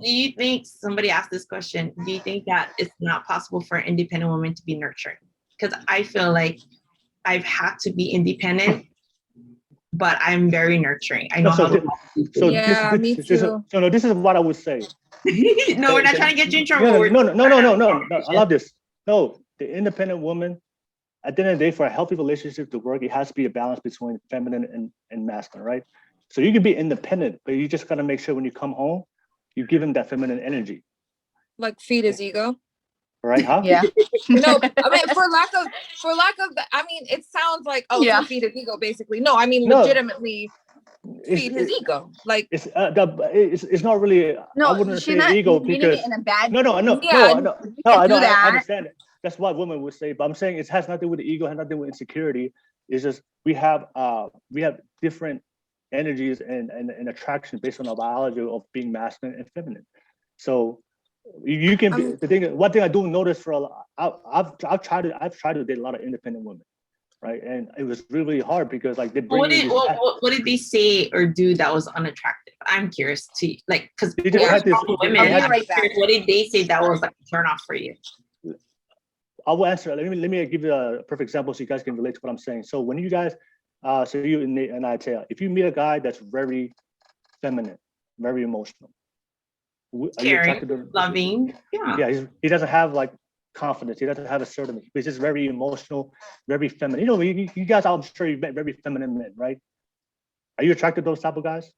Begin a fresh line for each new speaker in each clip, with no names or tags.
do you think, somebody asked this question, do you think that it's not possible for an independent woman to be nurturing? Because I feel like I've had to be independent, but I'm very nurturing. I know how to do
so
things.
Yeah, me too.
So this is what I would say.
No, we're not trying to get you in trouble.
No. I love this. No, the independent woman, at the end of the day, for a healthy relationship to work, it has to be a balance between feminine and masculine, right? So you can be independent, but you just gotta make sure when you come home, you give him that feminine energy.
Like feed his ego.
Right? Huh?
Yeah.
No, I mean for lack of I mean it sounds like to feed his ego basically. No, I mean legitimately feed his ego. Like
it's not really.
No,
I wouldn't say
not
ego
meaning
because
it in a bad.
No, I understand it. That's what women would say, but I'm saying it has nothing with the ego, has nothing with insecurity. It's just we have different energies and attraction based on our biology of being masculine and feminine. So you can be, the thing. One thing I do notice for a lot, I've tried to date a lot of independent women, right? And it was really hard because like they bring
what did they say or do that was unattractive? I'm curious to like because women. What did they say that was like a turn off for you?
I will answer. Let me give you a perfect example so you guys can relate to what I'm saying. So when you guys, so you and Naiatea, if you meet a guy that's very feminine, very emotional,
caring, loving,
he doesn't have like confidence. He doesn't have assertiveness. He's just very emotional, very feminine. You know, you guys, I'm sure you've met very feminine men, right? Are you attracted to those type of guys?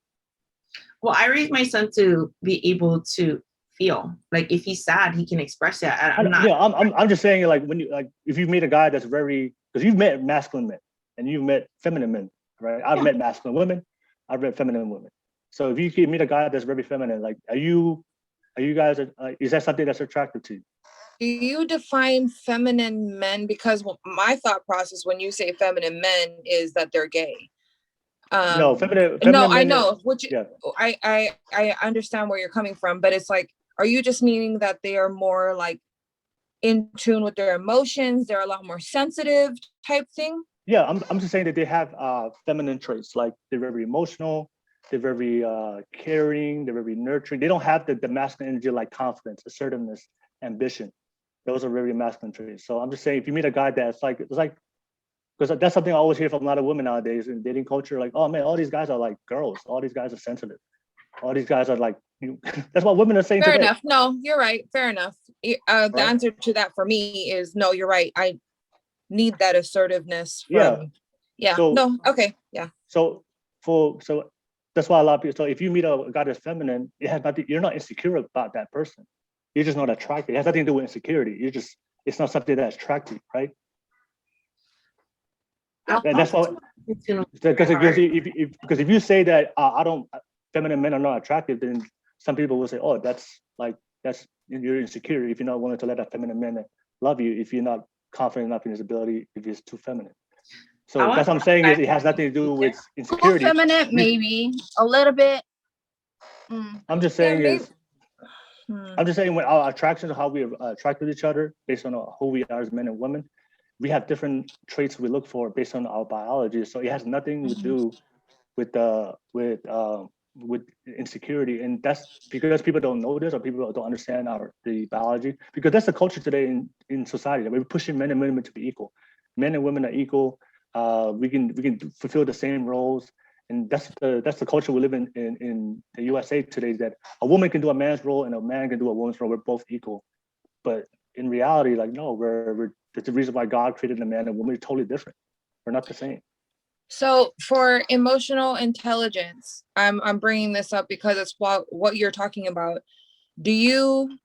Well, I raised my son to be able to feel like if he's sad, he can express it.
I'm just saying like when you like if you meet a guy that's very because you've met masculine men and you've met feminine men, right? I've met masculine women, I've met feminine women. So if you can meet a guy that's very feminine, like are you guys is that something that's attractive to you?
Do you define feminine men? Because my thought process when you say feminine men is that they're gay.
No, feminine
no,
men,
I know. I understand where you're coming from, but it's like, are you just meaning that they are more like in tune with their emotions? They're a lot more sensitive type thing?
Yeah, I'm just saying that they have feminine traits, like they're very emotional, they're very caring, they're very nurturing. They don't have the masculine energy like confidence, assertiveness, ambition. Those are very masculine traits. So I'm just saying, if you meet a guy that's like, it's like, because that's something I always hear from a lot of women nowadays in dating culture, like, oh man, all these guys are like girls, all these guys are sensitive, all these guys are like, that's what women are saying
Fair
today.
enough. No, you're right. Fair enough. The answer to that for me is no, you're right. I need that assertiveness. So, okay. Yeah.
So that's why a lot of people, so if you meet a guy that's feminine, it has nothing, you're not insecure about that person. You're just not attracted. It has nothing to do with insecurity. It's not something that's attractive, right? And that's why, because if you say that feminine men are not attractive, then some people will say, oh, that's you're insecure if you're not willing to let a feminine man love you, if you're not confident enough in his ability, if he's too feminine. So that's what I'm saying is it has nothing to do with insecurity.
Too feminine, maybe a little bit.
I'm just saying when our attractions, how we attract to each other based on who we are as men and women, we have different traits we look for based on our biology. So it has nothing to do with insecurity, and that's because people don't know this or people don't understand the biology. Because that's the culture today in society that we're pushing men and women to be equal. Men and women are equal. We can fulfill the same roles. And that's the culture we live in the USA today, that a woman can do a man's role and a man can do a woman's role. We're both equal. But in reality, like, no, that's the reason why God created a man and woman is totally different. We're not the same.
So for emotional intelligence, I'm bringing this up because it's what you're talking about. Do you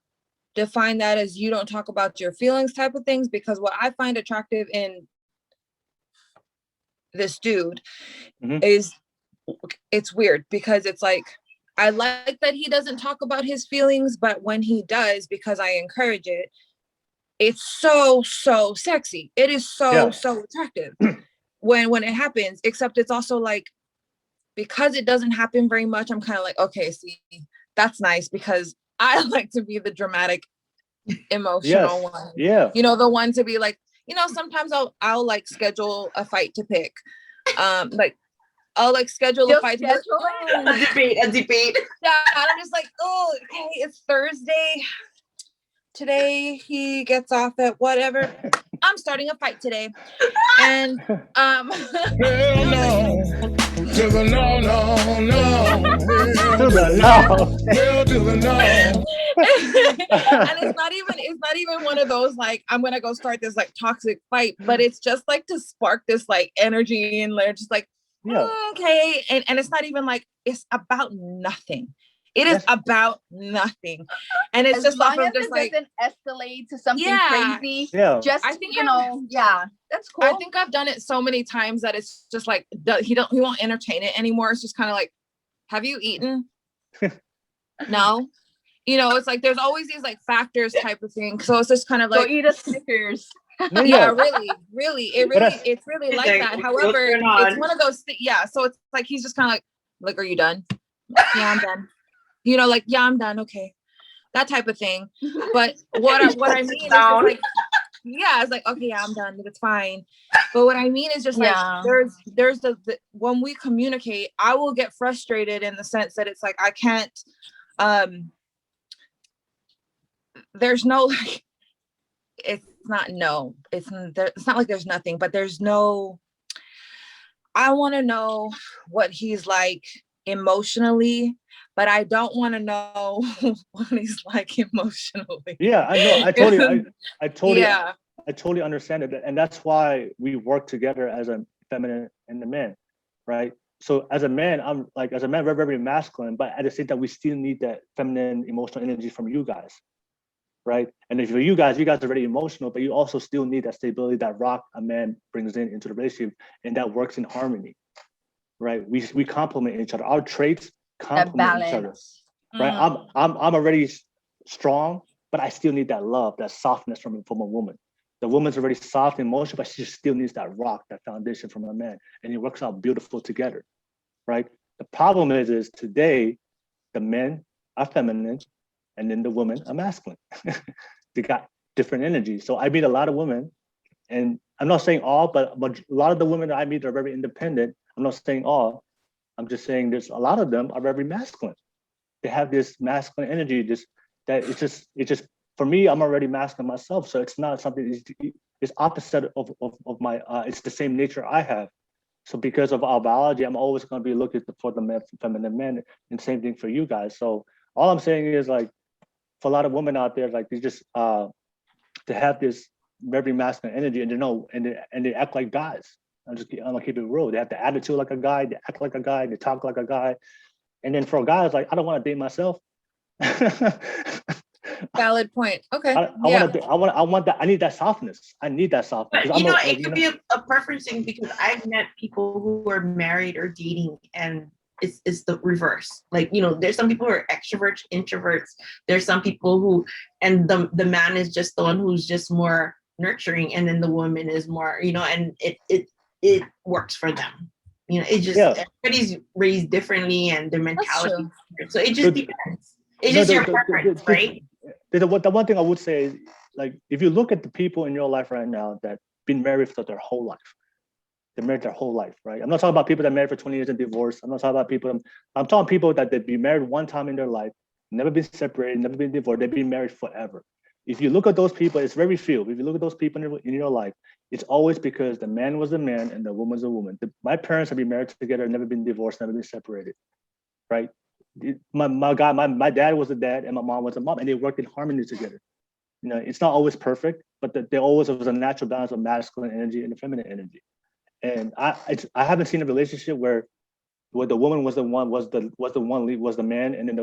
define that as you don't talk about your feelings type of things? Because what I find attractive in this dude is, it's weird because it's like, I like that he doesn't talk about his feelings, but when he does, because I encourage it, it's so sexy. It is so attractive when it happens, except it's also like, because it doesn't happen very much, I'm kind of like, okay, see, that's nice because I like to be the dramatic, emotional one.
Yeah.
You know, the one to be like, you know, sometimes I'll like schedule a fight to pick. Like I'll like schedule a
You'll
fight.
schedule
A debate.
Yeah, and I'm just like, oh, okay, it's Thursday. Today he gets off at whatever. I'm starting a fight today. And
Hell no. To the no, no, no.
To the no.
Hell to the no.
And it's not even one of those like I'm gonna go start this like toxic fight, but it's just like to spark this like energy and they're just like,
Yeah.
okay. And it's not even like it's about nothing. It is about nothing. And it's
as
just
long as
just
it
like
doesn't escalate to something
Yeah.
crazy.
Yeah.
Just
I think
yeah, that's cool.
I think I've done it so many times that it's just like he won't entertain it anymore. It's just kind of like, have you eaten? No. You know, it's like there's always these like factors type of thing. So it's just kind of
Go
like
eat a Snickers.
yeah, really. It's really like
like,
that. However,
what's going on?
it's one of those yeah. So it's like he's just kind of like, are you done? Yeah, I'm done. You know, like, yeah, I'm done. Okay. That type of thing. But what I mean is just like, yeah, it's like, okay, yeah, I'm done, but it's fine. But what I mean is just like there's the when we communicate, I will get frustrated in the sense that it's like I can't there's no like it's not like there's nothing, but there's no I want to know what he's like emotionally, but I don't want to know what he's like emotionally.
Yeah, I know. I totally understand it, and that's why we work together as a feminine and the man, right? So as a man, I'm like very, very masculine, but at the same time, we still need that feminine emotional energy from you guys, right? And if you guys are very emotional, but you also still need that stability that rock a man brings into the relationship, and that works in harmony, right? We complement each other. Our traits complement each other, right? I'm already strong, but I still need that love, that softness from a woman. The woman's already soft and emotional, but she still needs that rock, that foundation from a man, and it works out beautiful together, right? The problem is today, the men are feminine, and then the women are masculine. They got different energies. So I meet a lot of women, and I'm not saying all, but a lot of the women that I meet are very independent. I'm not saying all. I'm just saying there's a lot of them are very masculine. They have this masculine energy, it's just for me, I'm already masculine myself. So it's not something, it's opposite of my, it's the same nature I have. So because of our biology, I'm always going to be looking for the feminine men, and same thing for you guys. So all I'm saying is like, for a lot of women out there, like they just, to have this very masculine energy, and they act like guys. I'm gonna keep it real. They have the attitude like a guy, they act like a guy, they talk like a guy. And then for a guy, it's like, I don't want to date myself.
Valid point. Okay.
I want that. I need that softness. I need that softness.
But it could be a preference thing, because I've met people who are married or dating, and it's the reverse. Like, there's some people who are extroverts, introverts. There's some people who, and the man is just the one who's just more nurturing, and then the woman is more, and it works for them. It just everybody's raised differently, and their mentality. So it just depends. It's just your preference, right?
The one thing I would say is, like, if you look at the people in your life right now that been married for their whole life, they're married their whole life, right? I'm not talking about people that married for 20 years and divorced. I'm not talking about people. I'm talking people that they've been married one time in their life, never been separated, never been divorced. They've been married forever. If you look at those people, it's very few. If you look at those people in your life, it's always because the man was a man and the woman was a woman. My parents have been married together, never been divorced, never been separated, right? My dad was a dad and my mom was a mom, and they worked in harmony together. It's not always perfect, but there always was a natural balance of masculine energy and the feminine energy. And I haven't seen a relationship where the woman was the man, and then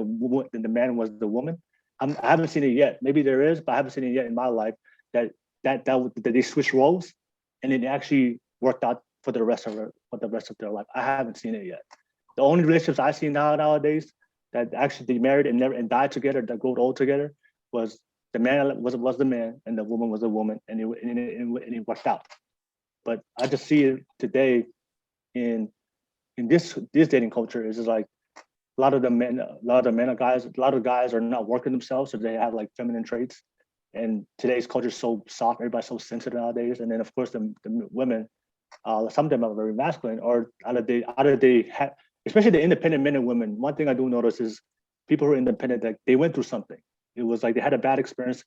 the man was the woman. I haven't seen it yet. Maybe there is, but I haven't seen it yet in my life that they switch roles, and it actually worked out for the rest of their life. I haven't seen it yet. The only relationships I see nowadays that actually they married and died together, that grew old together, was the man was the man and the woman was the woman, and it worked out. But I just see it today in this dating culture is like a lot of guys are not working themselves, so they have like feminine traits. And today's culture is so soft, everybody's so sensitive nowadays. And then of course the women, some of them are very masculine, or either they have, especially the independent men and women. One thing I do notice is people who are independent, like they went through something. It was like they had a bad experience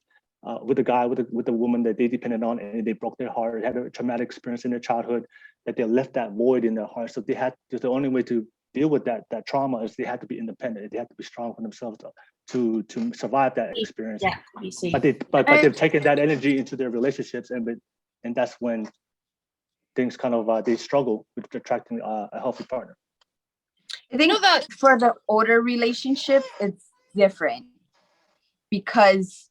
with a guy, with a woman that they depended on, and they broke their heart. They had a traumatic experience in their childhood that they left that void in their heart. So the only way to deal with that trauma is they had to be independent. They had to be strong for themselves to survive that experience.
Yeah, you see.
But they've taken that energy into their relationships, and that's when things kind of they struggle with attracting a healthy partner.
I think that for the older relationship, it's different because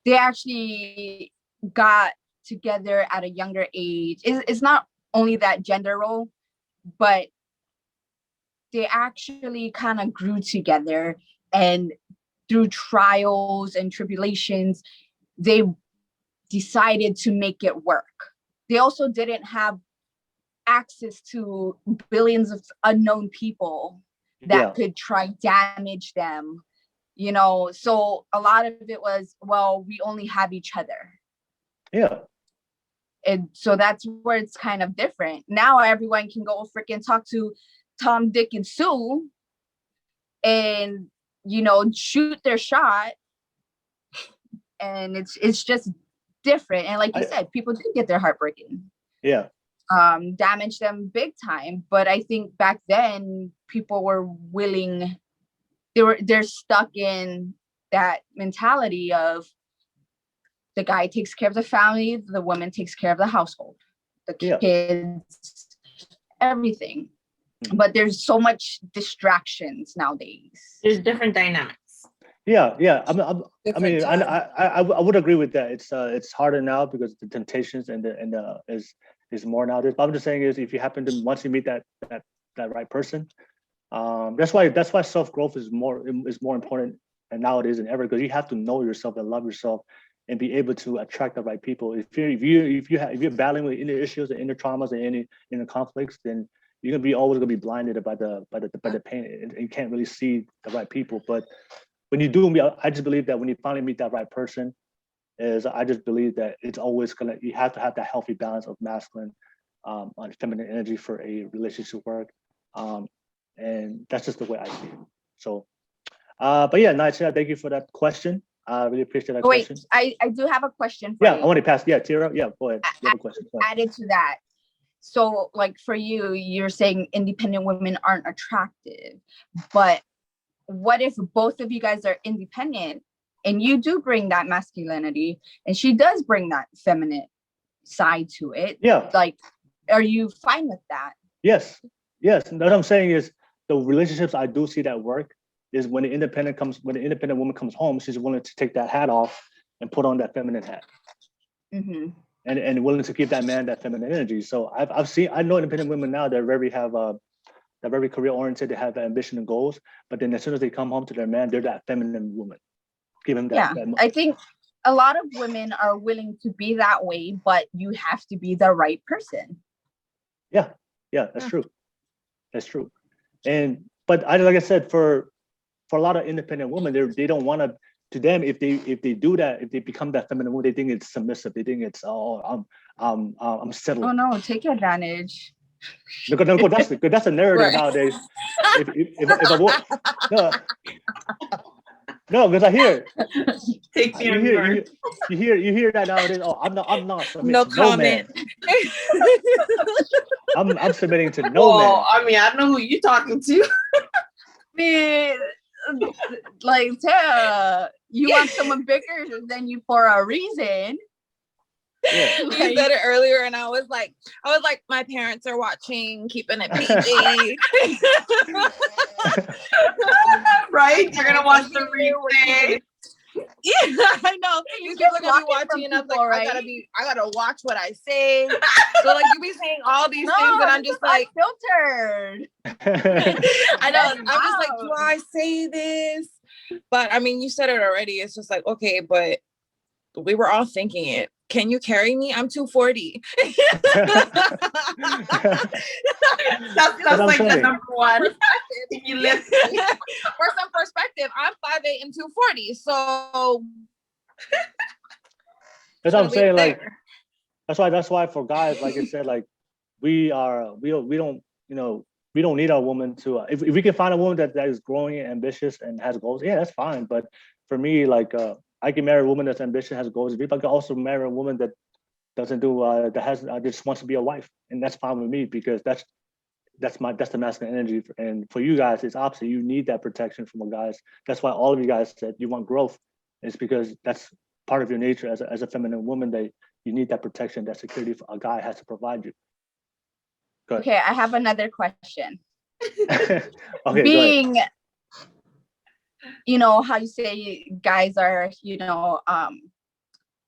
they actually got together at a younger age. It's not only that gender role, but they actually kind of grew together, and through trials and tribulations, they decided to make it work. They also didn't have access to billions of unknown people that could try damage them, you know. So a lot of it was, well, we only have each other.
Yeah.
And so that's where it's kind of different. Now everyone can go freaking talk to Tom, Dick, and Sue and, you know, shoot their shot. And it's just different. And like you said, people did get their heart broken.
Yeah.
Damage them big time. But I think back then people were willing, they're stuck in that mentality of the guy takes care of the family, the woman takes care of the household, the kids, everything. But there's so much distractions nowadays.
There's different dynamics.
Yeah. I mean, I would agree with that. It's harder now because the temptations and is more nowadays. But I'm just saying is if you happen to once you meet that right person, that's why self-growth is more important and nowadays than ever, because you have to know yourself and love yourself and be able to attract the right people. If you're battling with inner issues and inner traumas and any inner conflicts, then you're always gonna be blinded by the pain, and you can't really see the right people. But when you do, I just believe that when you finally meet that right person, I just believe that it's always you have to have that healthy balance of masculine and feminine energy for a relationship to work, and that's just the way I see it. So, but yeah, Naiatea, thank you for that question. I really appreciate that question.
I do have a question for you.
I want to pass. Yeah, Tira. Yeah, go ahead. You have a question.
Added to that. So like for you, you're saying independent women aren't attractive, but what if both of you guys are independent and you do bring that masculinity and she does bring that feminine side to it? Yeah. Like, are you fine with that?
Yes. And what I'm saying is the relationships I do see that work is when the independent woman comes home, she's willing to take that hat off and put on that feminine hat. Mm-hmm. And willing to give that man that feminine energy. So I know independent women now that they're very career oriented, they have ambition and goals, but then as soon as they come home to their man, they're that feminine woman. Give him that.
Yeah, I think a lot of women are willing to be that way, but you have to be the right person.
Yeah, that's true. That's true. But like I said, for a lot of independent women, they don't want to. To them, if they do that, if they become that feminine woman, they think it's submissive. They think it's I'm settled.
Oh no, take advantage.
That's a narrative nowadays. No, because I hear it. You hear that nowadays. Oh, I'm not submitting.
No comment.
I'm submitting to no man.
I mean, I know who you're talking to.
Man, like Tara, you want someone bigger than you for a reason.
Yeah. You said it earlier, and I was like, my parents are watching, keeping it PG.
Right? You're gonna watch the replay.
Yeah, I know. These people are gonna be watching, and I was like, right? I gotta watch what I say. So like, you be saying all these things, and I'm just like
filtered.
I know. I'm just like, do I say this? But I mean, you said it already. It's just like, okay, but we were all thinking it. Can you carry me? I'm 240.
That's like the number one. You listen.
For some perspective, I'm 5'8" and 240. So
that's what I'm saying. Like that's why for guys, like I said, like we don't, you know, we don't need our woman to, if we can find a woman that is growing and ambitious and has goals, yeah, that's fine. But for me, like, I can marry a woman that's ambitious, has goals. If I can also marry a woman that doesn't do, that has, just wants to be a wife, and that's fine with me, because that's the masculine energy. And for you guys, it's opposite. You need that protection from a guys. That's why all of you guys said you want growth. It's because that's part of your nature as a feminine woman, that you need that protection, that security a guy has to provide you.
Okay, I have another question.
Okay,
Being, you know, how you say guys are, you know,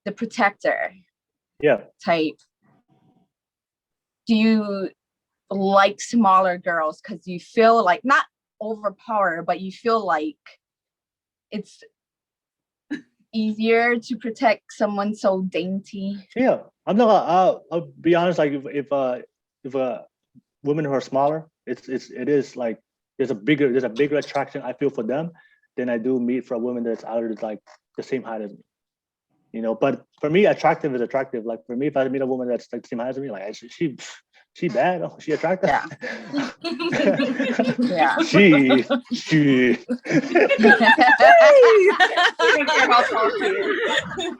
the protector type. Do you like smaller girls because you feel like, not overpower, but you feel like it's easier to protect someone so dainty?
Yeah, I'm not. I'll be honest. Like if women who are smaller, it is like there's a bigger attraction I feel for them than I do meet for a woman that's either like the same height as me. You know, but for me, attractive is attractive. Like for me, if I meet a woman that's like the same height as me, like she bad, oh, she attractive.
Yeah. Yeah.
She.
I don't care how tall she is.